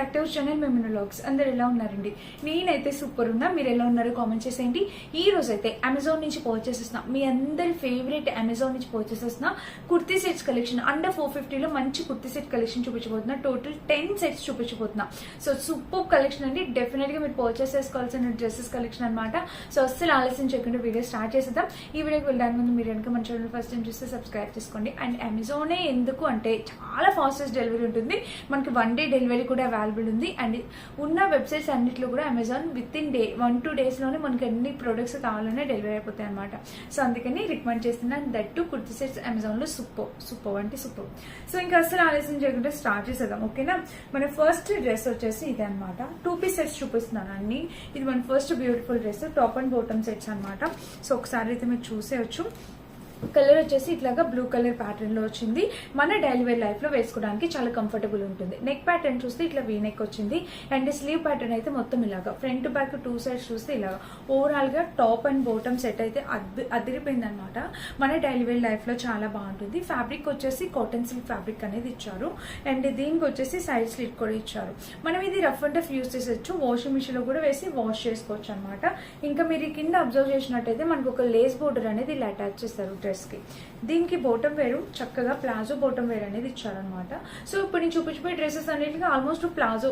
Back to our channel మెమిన్ vlogs. అందరు ఎలా ఉన్నారండి? నేనైతే సూపర్ ఉన్నా. మీరు ఎలా ఉన్నారో కామెంట్ చేసేయండి. ఈ రోజు అయితే అమెజాన్ నుంచి పర్చేస్ చేసిన మీ అందరి ఫేవరెట్ అమెజాన్ నుంచి పర్చేస్ చేసిన కుర్తీ సెట్స్ కలెక్షన్ అండర్ 450 లో మంచి కుర్తీ సెట్ కలెక్షన్ చూపించబోతున్నా. టోటల్ 10 సెట్స్ చూపించబోతున్నా. సో సూపర్ కలెక్షన్ అండి. డెఫినెట్ గా మీరు పర్చేస్ చేసుకోవాల్సిన డ్రెస్సెస్ కలెక్షన్ అనమాట. సో అస్సలు ఆలస్యం చేయకుండా వీడియో స్టార్ట్ చేసేద్దాం. ఈ వీడియోకి వెళ్ళడానికి ముందు మీరు కనుక మన ఛానల్ ఫస్ట్ టైం చూస్తే సబ్స్క్రైబ్ చేసుకోండి. అండ్ అమెజానే ఎందుకు అంటే చాలా ఫాస్టెస్ట్ డెలివరీ ఉంటుంది. మనకి 1 day డెలివరీ కూడా అవైలబుల్ ఉంది. అండ్ ఉన్న వెబ్సైట్స్ అన్నింటిలో కూడా అమెజాన్ విత్ ఇన్ 1-2 days లోనే మనకి అన్ని ప్రొడక్ట్స్ కావాలనే డెలివరీ అయిపోతాయి అనమాట. సో అందుకని రికమెండ్ చేస్తున్నాను. That to kurti sets Amazon లో సూపర్ అంటే సూపర్. సో ఇంకా అసలు ఆలస్యం చేయకుండా స్టార్ట్ చేసేద్దాం. ఓకేనా? మన ఫస్ట్ డ్రెస్ వచ్చేసి ఇదే అనమాట. 2 piece సెట్స్ చూపిస్తున్నాను అన్ని. ఇది మన first beautiful dress, top and bottom sets అనమాట. సో ఒకసారి అయితే మీరు చూసేయచ్చు. కలర్ వచ్చేసి ఇట్లాగా బ్లూ కలర్ ప్యాటర్న్ లో వచ్చింది. మన డైలీ వేర్ లైఫ్ లో వేసుకోవడానికి చాలా కంఫర్టబుల్ ఉంటుంది. నెక్ ప్యాటర్న్ చూస్తే ఇట్లా వీ నెక్ వచ్చింది. అండ్ స్లీవ్ ప్యాటర్న్ అయితే మొత్తం ఇలాగా ఫ్రంట్ బ్యాక్ 2 sides చూస్తే ఇలాగా ఓవరాల్ గా టాప్ అండ్ బాటమ్ సెట్ అయితే అదిరిపోయింది అనమాట. మన డైలీ వేర్ లైఫ్ లో చాలా బాగుంటుంది. ఫ్యాబ్రిక్ వచ్చేసి కాటన్ సిల్క్ ఫ్యాబ్రిక్ అనేది ఇచ్చారు. అండ్ దీనికి వచ్చేసి సైడ్ స్లిట్ కూడా ఇచ్చారు. మనం ఇది రఫ్ అండ్ టఫ్ యూస్ చేసేచ్చు. వాషింగ్ మిషన్ లో కూడా వేసి వాష్ చేసుకోవచ్చు అనమాట. ఇంకా మీరు కింద అబ్జర్వ్ చేసినట్టయితే మనకు ఒక లేస్ బోర్డర్ అనేది ఇలా అటాచ్ చేస్తారు డ్రెస్ కి. దీనికి బోటం వేరు చక్కగా ప్లాజో బోటం వేర్ అనేది ఇచ్చారనమాట. సో ఇప్పుడు నేను చూపించిపోయే డ్రెస్సెస్ అన్నిటికీ ఆల్మోస్ట్ ప్లాజో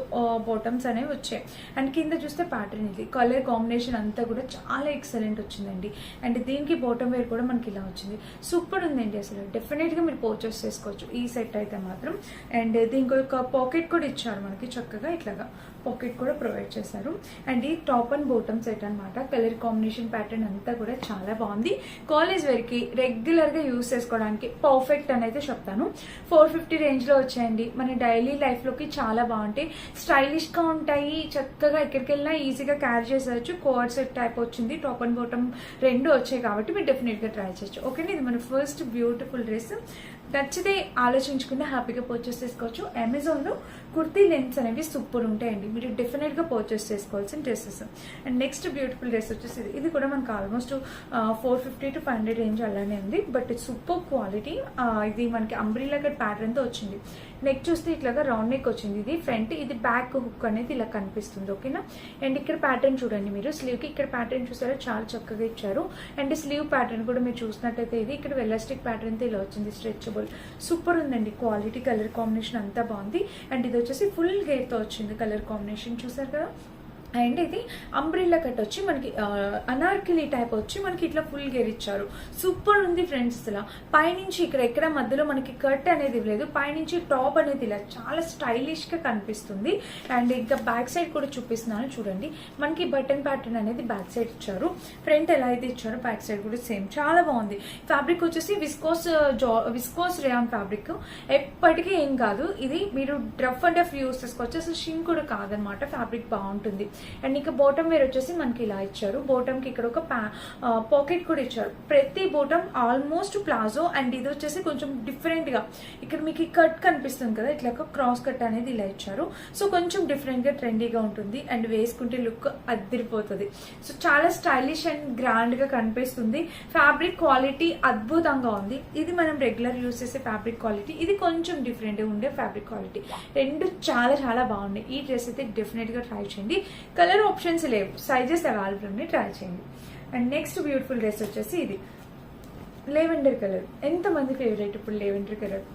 బోటమ్స్ అనేవి వచ్చాయి. అండ్ కింద చూస్తే ప్యాటర్న్ ఇది కలర్ కాంబినేషన్ అంతా కూడా చాలా ఎక్సలెంట్ వచ్చిందండి. అండ్ దీనికి బోటం వేర్ కూడా మనకి ఇలా వచ్చింది. సూపర్ ఉందండి. అసలు డెఫినెట్ గా మీరు పర్చేస్ చేసుకోవచ్చు ఈ సెట్ అయితే మాత్రం. అండ్ దీనికి ఒక పాకెట్ కూడా ఇచ్చారు మనకి. చక్కగా ఇట్లాగా పాకెట్ కూడా ప్రొవైడ్ చేశారు. అండ్ ఈ టాప్ అండ్ బాటమ్ సెట్ అనమాట. కలర్ కాంబినేషన్ ప్యాటర్న్ అంతా కూడా చాలా బాగుంది. కాలేజ్ వేర్ కి రెగ్యులర్ గా యూస్ చేసుకోవడానికి పర్ఫెక్ట్ అని అయితే చెప్తాను. 450 రేంజ్ లో వచ్చాయండి. మన డైలీ లైఫ్ లోకి చాలా బాగుంటాయి. స్టైలిష్ గా ఉంటాయి. చక్కగా ఎక్కడికి వెళ్ళినా ఈజీగా క్యారీ చేసేయచ్చు. కోఆర్డ్ సెట్ టైప్ వచ్చింది. టాప్ అండ్ బాటమ్ 2 వచ్చాయి కాబట్టి మీరు డెఫినెట్ గా ట్రై చేయొచ్చు. ఓకేనా? ఇది మన ఫస్ట్ బ్యూటిఫుల్ డ్రెస్. నచ్చితే ఆలోచించకుండా హ్యాపీగా పర్చేస్ చేసుకోవచ్చు. అమెజాన్ లో కుర్తీ లెన్స్ అనేవి సూపర్ ఉంటాయండి. మీరు డెఫినెట్ గా పర్చేస్ చేసుకోవాల్సిన dresses. And next beautiful dress వచ్చేసి ఇది కూడా మనకు ఆల్మోస్ట్ 450 to 500 రేంజ్ అలానే ఉంది. But super quality. ఇది మనకి అంబ్రిల్లా కట్ ప్యాటర్న్ తో వచ్చింది. నెక్ చూస్తే ఇట్లాగా రౌండ్ నెక్ వచ్చింది. ఇది ఫ్రంట్, ఇది బ్యాక్ హుక్ అనేది ఇలా కనిపిస్తుంది. ఓకేనా? అండ్ ఇక్కడ ప్యాటర్న్ చూడండి మీరు. స్లీవ్ కి ఇక్కడ ప్యాటర్న్ చూసారో చాలా చక్కగా ఇచ్చారు. అండ్ స్లీవ్ ప్యాటర్న్ కూడా మీరు చూసినట్టయితే ఇది ఇక్కడ ఎలాస్టిక్ ప్యాటర్న్ తో ఇలా వచ్చింది. స్ట్రెచబుల్ సూపర్ ఉందండి. క్వాలిటీ కలర్ కాంబినేషన్ అంతా బాగుంది. అండ్ ఇది వచ్చేసి ఫుల్ గేర్ తో వచ్చింది కలర్ కాంబినేషన్. చూసారు కదా? అండ్ ఇది అంబ్రిల్లా కట్ వచ్చి మనకి అనార్కిలీ టైప్ వచ్చి మనకి ఇట్లా ఫుల్ గేర్ ఇచ్చారు. సూపర్ ఉంది ఫ్రెండ్స్. ఇలా పైనుంచి ఎక్కడ మధ్యలో మనకి కట్ అనేది లేదు. పైనుంచి టాప్ అనేది ఇలా చాలా స్టైలిష్ గా కనిపిస్తుంది. అండ్ ఇంకా బ్యాక్ సైడ్ కూడా చూపిస్తున్నాను చూడండి. మనకి బటన్ ప్యాటర్న్ అనేది బ్యాక్ సైడ్ ఇచ్చారు. ఫ్రంట్ ఎలా అయితే ఇచ్చారో బ్యాక్ సైడ్ కూడా సేమ్. చాలా బాగుంది. ఫ్యాబ్రిక్ వచ్చేసి విస్కోస్ రేయాన్ ఫ్యాబ్రిక్. ఎప్పటికీ ఏం కాదు. ఇది మీరు రఫ్ అండ్ టఫ్ యూస్ చేసుకోవచ్చు. అసలు షింక్ కూడా కాదనమాట. ఫ్యాబ్రిక్ బాగుంటుంది. అండ్ ఇంకా బాటమ్ వేర్ వచ్చేసి మనకి ఇలా ఇచ్చారు. బాటమ్ కి ఇక్కడ ఒక పాకెట్ కూడా ఇచ్చారు. ప్రతి బాటమ్ ఆల్మోస్ట్ ప్లాజో. అండ్ ఇది వచ్చేసి కొంచెం డిఫరెంట్ గా ఇక్కడ మీకు కట్ కనిపిస్తుంది కదా, ఇట్లా క్రాస్ కట్ అనేది ఇలా ఇచ్చారు. సో కొంచెం డిఫరెంట్ గా ట్రెండీగా ఉంటుంది. అండ్ వేసుకుంటే లుక్ అదిరిపోతుంది. సో చాలా స్టైలిష్ అండ్ గ్రాండ్ గా కనిపిస్తుంది. ఫ్యాబ్రిక్ క్వాలిటీ అద్భుతంగా ఉంది. ఇది మనం రెగ్యులర్ యూస్ చేసే ఫ్యాబ్రిక్ క్వాలిటీ. ఇది కొంచెం డిఫరెంట్ గా ఉండే ఫ్యాబ్రిక్ క్వాలిటీ. రెండు చాలా చాలా బాగున్నాయి. ఈ డ్రెస్ అయితే డెఫినెట్ గా ట్రై చేయండి. కలర్ ఆప్షన్స్ లేవు, సైజెస్ అవైలబుల్ ఉన్నాయి. ట్రై చేయండి. అండ్ నెక్స్ట్ బ్యూటిఫుల్ డ్రెస్ వచ్చేసి ఇది లెవెండర్ కలర్. ఎంతమంది ఫేవరెట్ ఇప్పుడు లెవెండర్ కలర్?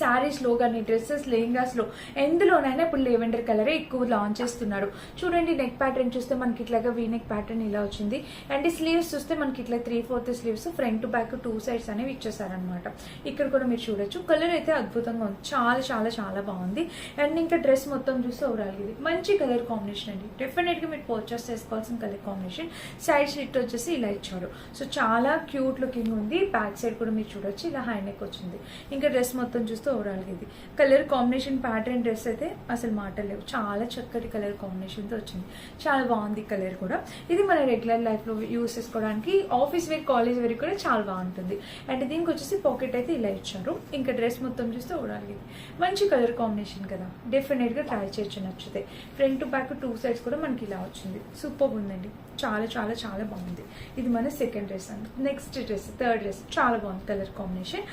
శారీస్ లో కానీ డ్రెస్సెస్ లెహంగాస్ లో ఎందులోనైనా ఇప్పుడు లెవెండర్ కలరే ఎక్కువ లాంచ్ చేస్తున్నారు. చూడండి నెక్ ప్యాటర్న్ చూస్తే మనకి ఇట్లాగా వీ నెక్ ప్యాటర్న్ ఇలా వచ్చింది. అండ్ స్లీవ్స్ చూస్తే మనకి ఇట్లా 3/4 స్లీవ్స్ ఫ్రంట్ బ్యాక్ 2 sides అనేవి ఇచ్చేసారనమాట. ఇక్కడ కూడా మీరు చూడొచ్చు. కలర్ అయితే అద్భుతంగా ఉంది. చాలా చాలా చాలా బాగుంది. అండ్ ఇంకా డ్రెస్ మొత్తం చూస్తే ఓవరాల్ ఇది మంచి కలర్ కాంబినేషన్ అండి. డెఫినెట్ గా మీరు పర్చేస్ చేసుకోవాల్సిన కలర్ కాంబినేషన్. సైడ్ స్లిట్ వచ్చేసి ఇలా ఇచ్చారు. సో చాలా క్యూట్ లుకింగ్ ఉంది. బ్యాక్ సైడ్ కూడా మీరు చూడొచ్చు. ఇలా హై నెక్ వచ్చింది. ఇంకా డ్రెస్ మొత్తం చూస్తే ఓవరాల్ ఇది కలర్ కాంబినేషన్ ప్యాటర్న్ డ్రెస్ అయితే అసలు మాటలు లేవు. చాలా చక్కటి కలర్ కాంబినేషన్ తో వచ్చింది. చాలా బాగుంది కలర్ కూడా. ఇది మన రెగ్యులర్ లైఫ్ లో యూస్ చేసుకోవడానికి, ఆఫీస్ వేర్ కాలేజ్ వేర్ కూడా చాలా బాగుంటుంది. అండ్ దీనికి వచ్చేసి పాకెట్ అయితే ఇలా ఇచ్చారు. ఇంకా డ్రెస్ మొత్తం చూస్తే ఓవరాల్ ఇది మంచి కలర్ కాంబినేషన్ కదా. డెఫినెట్ గా ట్రై చేయొచ్చు నచ్చితే. ఫ్రంట్ బ్యాక్ 2 sides కూడా మనకి ఇలా వచ్చింది. సూపర్ ఉందండి. చాలా చాలా చాలా బాగుంది. ఇది మన సెకండ్ డ్రెస్ అండి. నెక్స్ట్ డ్రెస్ థర్డ్ డ్రెస్ చాలా బాగుంది. Colour combination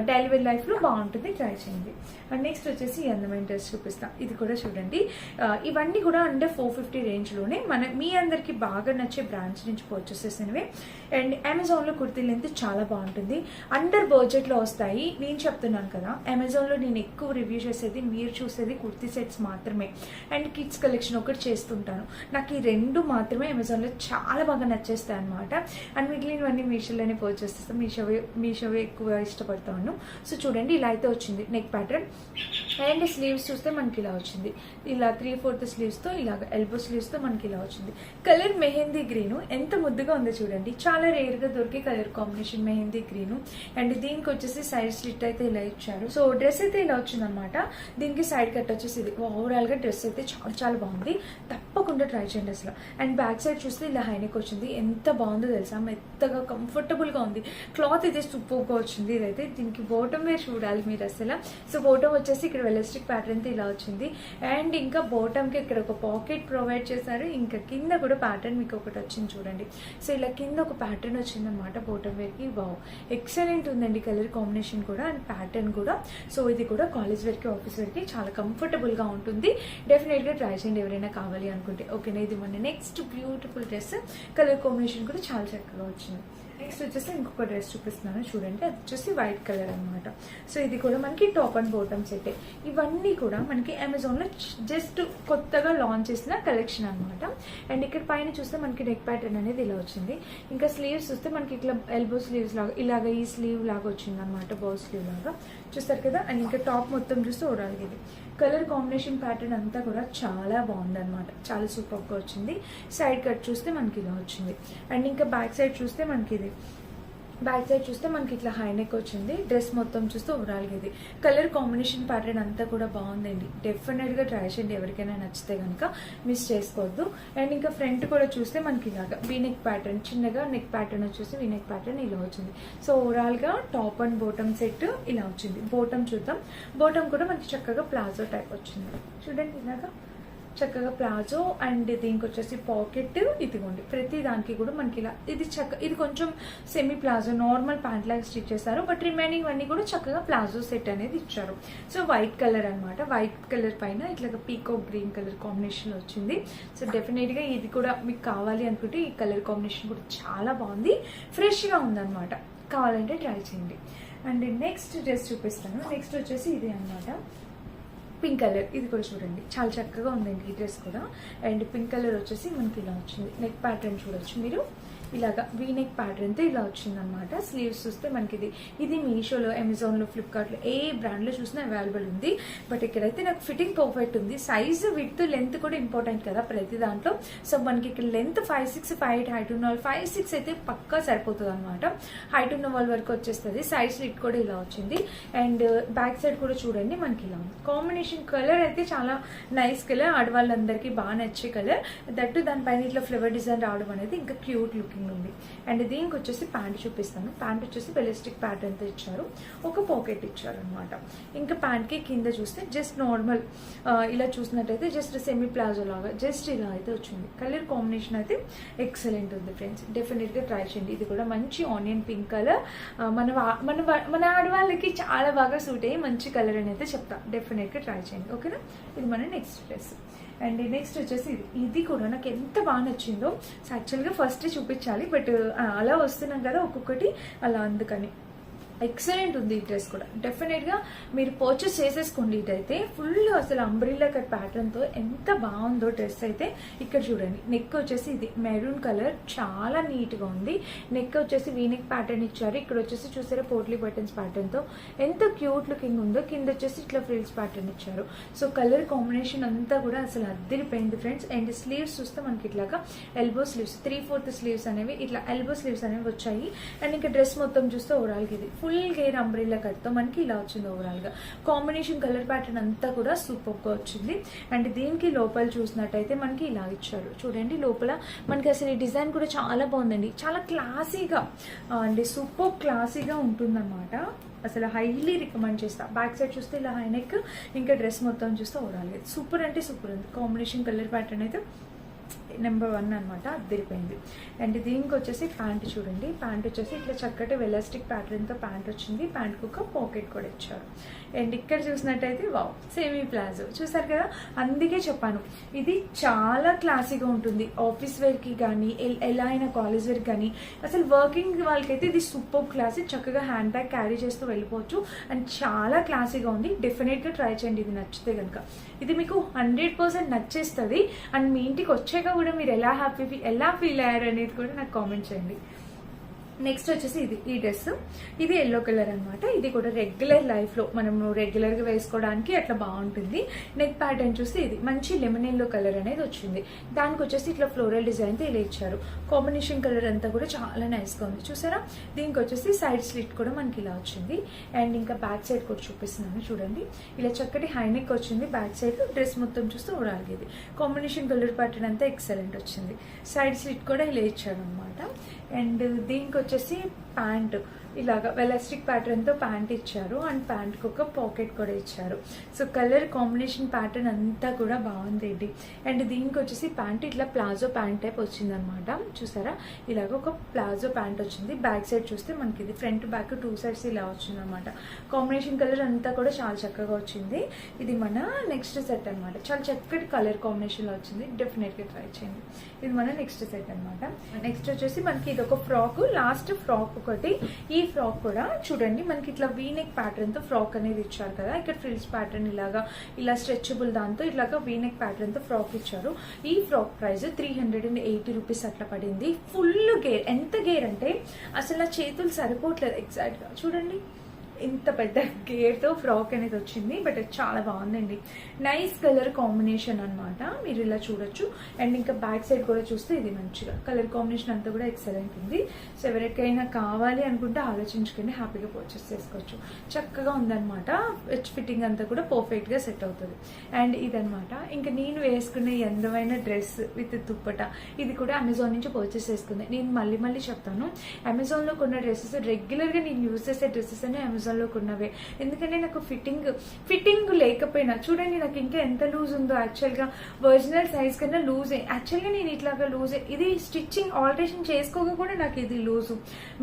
daily wear life లో బాగుంటుంది. అనేది ట్రై చేయండి. అండ్ నెక్స్ట్ వచ్చేసి ఈ అందమైన డ్రెస్ చూపిస్తా. ఇది కూడా చూడండి, ఇవన్నీ కూడా అంటే 450 రేంజ్లోనే మీ అందరికి బాగా నచ్చే బ్రాండ్స్ నుంచి పర్చేస్ చేసినవి. అండ్ అమెజాన్లో కుర్తీ లెంత్ చాలా బాగుంటుంది, అండర్ బడ్జెట్లో వస్తాయి. నేను చెప్తున్నాను కదా, అమెజాన్లో నేను ఎక్కువ రివ్యూ చేసేది, మీరు చూసేది కుర్తీ సెట్స్ మాత్రమే అండ్ కిడ్స్ కలెక్షన్ ఒకటి చేస్తుంటాను. నాకు ఈ రెండు మాత్రమే అమెజాన్లో చాలా బాగా నచ్చేస్తాయి అనమాట. అండ్ మిగిలినవన్నీ మీషోలోనే పర్చేస్ చేస్తాను, మీషోవే ఎక్కువ ఇష్టపడతాను. సో చూడండి, ఇలా అయితే వచ్చింది నెక్ ప్యాటర్న్. అండ్ స్లీవ్స్ చూస్తే మనకి ఇలా వచ్చింది, ఇలా 3/4 స్లీవ్స్తో, ఇలాగ ఎల్బో స్లీవ్స్తో మనకి ఇలా వచ్చింది. కలర్ మెహందీ గ్రీను, ఎంత ముద్దుగా ఉందో చూడండి. చాలా రేర్గా దొరికే colour combination mehndi green. And దీనికి వచ్చేసి సైడ్ స్లిట్ అయితే ఇలా ఇచ్చారు. సో డ్రెస్ అయితే ఇలా వచ్చింది అనమాట. దీనికి సైడ్ కట్ వచ్చేసి ఇది. ఓవరాల్గా డ్రెస్ అయితే చాలా చాలా బాగుంది, తప్పకుండా ట్రై చేయండి అసలు. అండ్ బ్యాక్ సైడ్ చూస్తే ఇలా హైనెక్ వచ్చింది, ఎంత బాగుందో తెలుసా, మెత్తగా కంఫర్టబుల్గా ఉంది. క్లాత్ అయితే సూపర్గా వచ్చింది. ఇదైతే దీనికి బాటమ్ వేర్ చూడాలి మీరు అసలు. సో బాటమ్ వచ్చేసి ఇక్కడ ఎలాస్టిక్ ప్యాటర్న్తో ఇలా వచ్చింది. అండ్ ఇంకా బాటమ్కి ఇక్కడ ఒక పాకెట్ ప్రొవైడ్ చేశారు. ఇంకా కింద కూడా ప్యాటర్న్ మీకు ఒకటి వచ్చింది చూడండి. సో ఇలా కింద ఒక ప్యాటర్న్ వచ్చింది అనమాట బాటమ్ వేర్కి. వావ్, ఎక్సలెంట్ ఉందండి కలర్ కాంబినేషన్ కూడా అండ్ ప్యాటర్న్ కూడా. సో ఇది కూడా కాలేజ్ వేర్కి, ఆఫీస్ వేర్కి చాలా కంఫర్టబుల్గా ఉంటుంది. డెఫినెట్గా ట్రై చేయండి ఎవరైనా కావాలి అనుకుంటే. ఓకేనా, ఇది మన next beautiful dress. Colour combination కూడా చాలా చక్కగా వచ్చింది. నెక్స్ట్ వచ్చేసి ఇంకొక డ్రెస్ చూపిస్తున్నాను చూడండి, అది వచ్చేసి వైట్ కలర్ అనమాట. సో ఇది కూడా మనకి టాప్ అండ్ బాటమ్ సెట్. ఇవన్నీ కూడా మనకి అమెజాన్లో జస్ట్ కొత్తగా లాంచ్ చేసిన కలెక్షన్ అనమాట. అండ్ ఇక్కడ పైన చూస్తే మనకి నెక్ ప్యాటర్న్ అనేది ఇలా వచ్చింది. ఇంకా స్లీవ్స్ చూస్తే మనకి ఇట్లా ఎల్బో స్లీవ్స్ లాగా ఇలాగ ఈ స్లీవ్ లాగా వచ్చింది అనమాట, బౌ స్లీవ్ లాగా చూస్తారు కదా. అండ్ ఇంకా టాప్ మొత్తం చూస్తే ఓవరాల్ ఇది కలర్ కాంబినేషన్ ప్యాటర్న్ అంతా కూడా చాలా బాగుంది అనమాట, చాలా సూపర్గా వచ్చింది. సైడ్ కట్ చూస్తే మనకి ఇలా వచ్చింది. అండ్ ఇంకా బ్యాక్ సైడ్ చూస్తే మనకి ఇది, బ్యాక్ సైడ్ చూస్తే మనకి ఇట్లా హైనెక్ వచ్చింది. డ్రెస్ మొత్తం చూస్తే ఓవరాల్గా ఇది కలర్ కాంబినేషన్ ప్యాటర్న్ అంతా కూడా బాగుందండి. డెఫినెట్గా ట్రై చేయండి ఎవరికైనా నచ్చితే కనుక, మిస్ చేసుకోవద్దు. అండ్ ఇంకా ఫ్రంట్ కూడా చూస్తే మనకి ఇలాగా వీనెక్ ప్యాటర్న్, చిన్నగా నెక్ ప్యాటర్న్ వచ్చేసి వీనెక్ ప్యాటర్న్ ఇలా వచ్చింది. సో ఓవరాల్గా టాప్ అండ్ బాటమ్ సెట్ ఇలా వచ్చింది. బాటమ్ చూద్దాం. బాటమ్ కూడా మనకి చక్కగా ప్లాజో టైప్ వచ్చింది చూడండి, ఇలాగా చక్కగా ప్లాజో. అండ్ దీనికి వచ్చేసి పాకెట్, ఇదిగోండి ప్రతి దానికి కూడా మనకి ఇలా ఇది కొంచెం సెమీ ప్లాజో, నార్మల్ ప్యాంట్ లాగా స్టిచ్ చేశారు. బట్ రిమైనింగ్ అన్ని కూడా చక్కగా ప్లాజో సెట్ అనేది ఇచ్చారు. సో వైట్ కలర్ అనమాట, వైట్ కలర్ పైన ఇట్లా పీకాక్ గ్రీన్ కలర్ కాంబినేషన్ వచ్చింది. సో డెఫినెట్గా ఇది కూడా మీకు కావాలి అనుకుంటే ఈ కలర్ కాంబినేషన్ కూడా చాలా బాగుంది, ఫ్రెష్గా ఉందన్నమాట. కావాలంటే ట్రై చేయండి. అండ్ నెక్స్ట్ డ్రెస్ చూపిస్తాను. నెక్స్ట్ వచ్చేసి ఇది అనమాట, పింక్ కలర్. ఇది కూడా చూడండి చాలా చక్కగా ఉందండి ఈ డ్రెస్ కూడా. అండ్ పింక్ కలర్ వచ్చేసి మనకి ఇలా వచ్చింది. నెక్ ప్యాటర్న్ చూడొచ్చు మీరు, ఇలాగా వీనెక్ ప్యాటర్న్తో ఇలా వచ్చిందనమాట. స్లీవ్స్ చూస్తే మనకి ఇది మీషోలో, అమెజాన్లో, ఫ్లిప్కార్ట్లో ఏ బ్రాండ్లో చూసినా అవైలబుల్ ఉంది. బట్ ఇక్కడైతే నాకు ఫిట్టింగ్ పర్ఫెక్ట్ ఉంది. సైజు, విడ్త్, లెంత్ కూడా ఇంపార్టెంట్ కదా ప్రతి దాంట్లో. సో మనకి ఇక్కడ లెంత్ 5'6", 5'8", హైట్ ఉన్న వాళ్ళు 5'6" అయితే పక్కా సరిపోతుంది అనమాట. హైట్ ఉన్న వాళ్ళ వరకు వచ్చేస్తుంది. సైజ్ స్లిట్ కూడా ఇలా వచ్చింది. అండ్ బ్యాక్ సైడ్ కూడా చూడండి మనకి ఇలా ఉంది. కాంబినేషన్ కలర్ అయితే చాలా నైస్ కలర్, ఆడవాళ్ళందరికీ బాగా నచ్చే కలర్. దట్టు దానిపైన ఇట్లా ఫ్లవర్ డిజైన్ రావడం అనేది ఇంకా క్యూట్ లుకింగ్ ఉంది. అండ్ దీనికి వచ్చేసి ప్యాంట్ చూపిస్తాను. ప్యాంట్ వచ్చేసి ఎలాస్టిక్ ప్యాటర్న్తో ఇచ్చారు, ఒక పాకెట్ ఇచ్చారు అనమాట. ఇంకా ప్యాంట్కి కింద చూస్తే జస్ట్ నార్మల్ ఇలా చూసినట్టయితే జస్ట్ సెమీ ప్లాజో లాగా జస్ట్ ఇలా అయితే వచ్చింది. కలర్ కాంబినేషన్ అయితే ఎక్సలెంట్ ఉంది ఫ్రెండ్స్, డెఫినెట్గా ట్రై చేయండి. ఇది కూడా మంచి ఆనియన్ పింక్ కలర్, మన ఆడవాళ్ళకి చాలా బాగా సూట్ అయ్యి మంచి కలర్ అని అయితే చెప్తా. డెఫినెట్గా ట్రై చేయండి. ఓకేనా, ఇది మన నెక్స్ట్ డ్రెస్. అండ్ నెక్స్ట్ వచ్చేసి ఇది కూడా నాకు ఎంత బాగా నచ్చిందో. యాక్చువల్గా ఫస్ట్ చూపించాలి, బట్ అలా వస్తున్నాం కదా ఒక్కొక్కటి అలా, అందుకని ఎక్సలెంట్ ఉంది ఈ డ్రెస్ కూడా. డెఫినెట్గా మీరు పర్చేస్ చేసేసుకోండి. ఇదైతే ఫుల్ అసలు అంబ్రిల్లా కట్ ప్యాటర్న్తో ఎంత బాగుందో డ్రెస్ అయితే. ఇక్కడ చూడండి, నెక్ వచ్చేసి ఇది మెరూన్ కలర్, చాలా నీట్గా ఉంది. నెక్ వచ్చేసి వీనెక్ ప్యాటర్న్ ఇచ్చారు. ఇక్కడ వచ్చేసి చూసారా పోట్లీ బటన్స్ ప్యాటర్న్తో ఎంత క్యూట్ లుకింగ్ ఉందో. కింద వచ్చేసి ఇట్లా ఫ్రిల్స్ ప్యాటర్న్ ఇచ్చారు. సో కలర్ కాంబినేషన్ అంతా కూడా అసలు అద్దరిపోయింది ఫ్రెండ్స్. అండ్ స్లీవ్స్ చూస్తే మనకి ఇట్లాగా ఎల్బో స్లీవ్స్, 3/4 స్లీవ్స్ అనేవి ఇట్లా ఎల్బో స్లీవ్స్ అనేవి వచ్చాయి. అండ్ ఇంకా డ్రెస్ మొత్తం చూస్తే ఓవరాల్గా ఇది ఫుల్ గేర్ అంబ్రెల్లా కట్తో మనకి ఇలా వచ్చింది. ఓవరాల్గా కాంబినేషన్ కలర్ ప్యాటర్న్ అంతా కూడా సూపర్గా వచ్చింది. అండ్ దీనికి లోపల చూసినట్టయితే మనకి ఇలా ఇచ్చారు చూడండి. లోపల మనకి అసలు ఈ డిజైన్ కూడా చాలా బాగుందండి, చాలా క్లాసీగా అండ్ సూపర్ క్లాసీగా ఉంటుందన్నమాట. అసలు హైలీ రికమెండ్ చేస్తా. బ్యాక్ సైడ్ చూస్తే ఇలా హైనెక్, ఇంకా డ్రెస్ మొత్తం చూస్తే ఓవరాల్గా సూపర్ అంటే సూపర్ ఉంది. కాంబినేషన్ కలర్ ప్యాటర్న్ అయితే నెంబర్ 1 అనమాట, అదిరిపోయింది. అండ్ దీనికి వచ్చేసి ప్యాంట్ చూడండి, ప్యాంట్ వచ్చేసి ఇట్లా చక్కటి వెలాస్టిక్ ప్యాటర్న్తో ప్యాంట్ వచ్చింది, ప్యాంట్కి ఒక పాకెట్ కూడా ఇచ్చారు. అండ్ ఇక్కడ చూసినట్టయితే వావ్ సేమీ ప్లాజో చూసారు కదా, అందుకే చెప్పాను ఇది చాలా క్లాసీగా ఉంటుంది. ఆఫీస్ వేర్కి కానీ ఎలా అయినా కాలేజ్ వేర్కి కానీ అసలు వర్కింగ్ వాళ్ళకైతే ఇది సూపర్ క్లాసీ, చక్కగా హ్యాండ్ బ్యాగ్ క్యారీ చేస్తూ వెళ్ళిపోవచ్చు. అండ్ చాలా క్లాసీగా ఉంది, డెఫినెట్గా ట్రై చేయండి ఇది నచ్చితే కనుక. ఇది మీకు 100% నచ్చేస్తుంది. అండ్ మీ ఇంటికి వచ్చాక కూడా మీరు ఎలా ఫీల్ అయ్యారు అనేది కూడా నాకు కామెంట్ చేయండి. నెక్స్ట్ వచ్చేసి ఈ డ్రెస్, ఇది ఎల్లో కలర్ అనమాట. ఇది కూడా రెగ్యులర్ లైఫ్లో మనం రెగ్యులర్గా వేసుకోవడానికి అట్లా బాగుంటుంది. నెక్ ప్యాటర్న్ చూస్తే ఇది మంచి లెమన్ ఎల్లో కలర్ అనేది వచ్చింది. దానికి వచ్చేసి ఇట్లా ఫ్లోరల్ డిజైన్తో ఇలా ఇచ్చారు. కాంబినేషన్ కలర్ అంతా కూడా చాలా నైస్గా ఉంది చూసారా. దీనికి వచ్చేసి సైడ్ స్లిట్ కూడా మనకి ఇలా వచ్చింది. అండ్ ఇంకా బ్యాక్ సైడ్ కూడా చూపిస్తున్నాను చూడండి, ఇలా చక్కటి హైనెక్ వచ్చింది. బ్యాక్ సైడ్ డ్రెస్ మొత్తం చూస్తే ఓడాలిది. కాంబినేషన్ కలర్ ప్యాటర్న్ అంతా ఎక్సలెంట్ వచ్చింది. సైడ్ స్లిట్ కూడా ఇలా ఇచ్చారు అనమాట. అండ్ దీనికి వచ్చేసి ప్యాంట్ ఇలాగా వెలాస్టిక్ ప్యాటర్న్తో ప్యాంట్ ఇచ్చారు. అండ్ ప్యాంట్కి ఒక పాకెట్ కూడా ఇచ్చారు. సో కలర్ కాంబినేషన్ ప్యాటర్న్ అంతా కూడా బాగుంది. అండ్ దీనికి వచ్చేసి ప్యాంట్ ఇట్లా ప్లాజో ప్యాంట్ టైప్ వచ్చింది అనమాట. చూసారా ఇలాగ ఒక ప్లాజో ప్యాంట్ వచ్చింది. బ్యాక్ సైడ్ చూస్తే మనకి ఇది ఫ్రంట్ బ్యాక్ 2 సైడ్స్ ఇలా వచ్చింది అనమాట. కాంబినేషన్ కలర్ అంతా కూడా చాలా చక్కగా వచ్చింది. ఇది మన నెక్స్ట్ సెట్ అనమాట. చాలా చక్కటి కలర్ కాంబినేషన్లో వచ్చింది, డెఫినెట్గా ట్రై చేయండి. ఇది మన నెక్స్ట్ సెట్ అనమాట. నెక్స్ట్ వచ్చేసి మనకి ఇది ఒక ఫ్రాక్, లాస్ట్ ఫ్రాక్ ఒకటి. ఈ ఫ్రాక్ కూడా చూడండి మనకి ఇట్లా వీనెక్ ప్యాటర్న్ తో ఫ్రాక్ అనేది ఇచ్చారు కదా. ఇక్కడ ఫ్రిల్స్ ప్యాటర్న్ ఇలా స్ట్రెచబుల్ దాంతో ఇలాగా వీనెక్ ప్యాటర్న్ తో ఫ్రాక్ ఇచ్చారు. ఈ ఫ్రాక్ ప్రైస్ 380 రూపీస్ అట్లా పడింది. ఫుల్ గేర్, ఎంత గేర్ అంటే అసలు చేతులు సరిపోవట్లేదు ఎగ్జాక్ట్ గా. చూడండి ఇంత పెద్ద గేర్తో ఫ్రాక్ అనేది వచ్చింది. బట్ చాలా బాగుందండి, నైస్ కలర్ కాంబినేషన్ అనమాట. మీరు ఇలా చూడొచ్చు. అండ్ ఇంకా బ్యాక్ సైడ్ కూడా చూస్తే ఇది మంచిగా కలర్ కాంబినేషన్ అంతా కూడా ఎక్సలెంట్ ఉంది. సో ఎవరికైనా కావాలి అనుకుంటే ఆలోచించుకొని హ్యాపీగా పర్చేస్ చేసుకోవచ్చు. చక్కగా ఉందన్నమాట. ఫిట్టింగ్ అంతా కూడా పర్ఫెక్ట్ గా సెట్ అవుతుంది. అండ్ ఇదనమాట ఇంకా నేను వేసుకునే ఈ అందమైన డ్రెస్ విత్ దుప్పట. ఇది కూడా అమెజాన్ నుంచి పర్చేస్ చేసుకుంది. నేను మళ్ళీ చెప్తాను, అమెజాన్ లో కొన్న డ్రెస్సెస్ రెగ్యులర్ గా నేను యూజ్ చేసే డ్రెస్సెస్ అని అమెజాన్ లో కొన్నవే. ఎందుకంటే నాకు ఫిట్టింగ్ లేకపోయినా చూడండి నాకు ఇంకా ఎంత లూజ్ ఉందో. యాక్చువల్ గా ఒరిజినల్ సైజ్ కన్నా లూజే. యాక్చువల్ గా నేను ఇట్లాగా లూజే. ఇది స్టిచ్చింగ్ ఆల్టరేషన్ చేసుకోగా కూడా నాకు ఇది లూజు.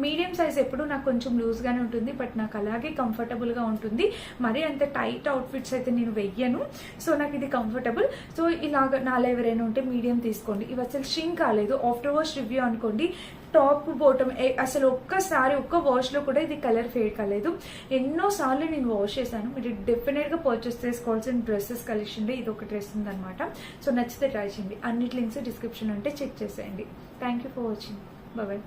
మీడియం సైజ్ ఎప్పుడు నాకు కొంచెం లూజ్ గానే ఉంటుంది, బట్ నాకు అలాగే కంఫర్టబుల్ గా ఉంటుంది. మరి అంత టైట్ అవుట్ఫిట్స్ అయితే నేను వెయ్యను. సో నాకు ఇది కంఫర్టబుల్. సో ఇలాగ నాలో ఎవరైనా ఉంటే మీడియం తీసుకోండి. ఇవి అసలు షింక్ కాలేదు. ఆఫ్టర్ వాష్ రివ్యూ అనుకోండి. టాప్ బాటమ్ అసలు ఒక్క వాష్ లో కూడా ఇది కలర్ ఫేడ్ కాలేదు. ఎన్నోసార్లు నేను వాష్ చేశాను. మీరు డెఫినెట్ గా పర్చేస్ చేసుకోవాల్సిన డ్రెస్సెస్ కలెక్షన్ లో ఇది ఒక డ్రెస్ ఉందన్నమాట. సో నచ్చితే ట్రై చేయండి. అన్నిటి లింక్స్ డిస్క్రిప్షన్ ఉంటే చెక్ చేసేయండి. Thank you for watching. Bye.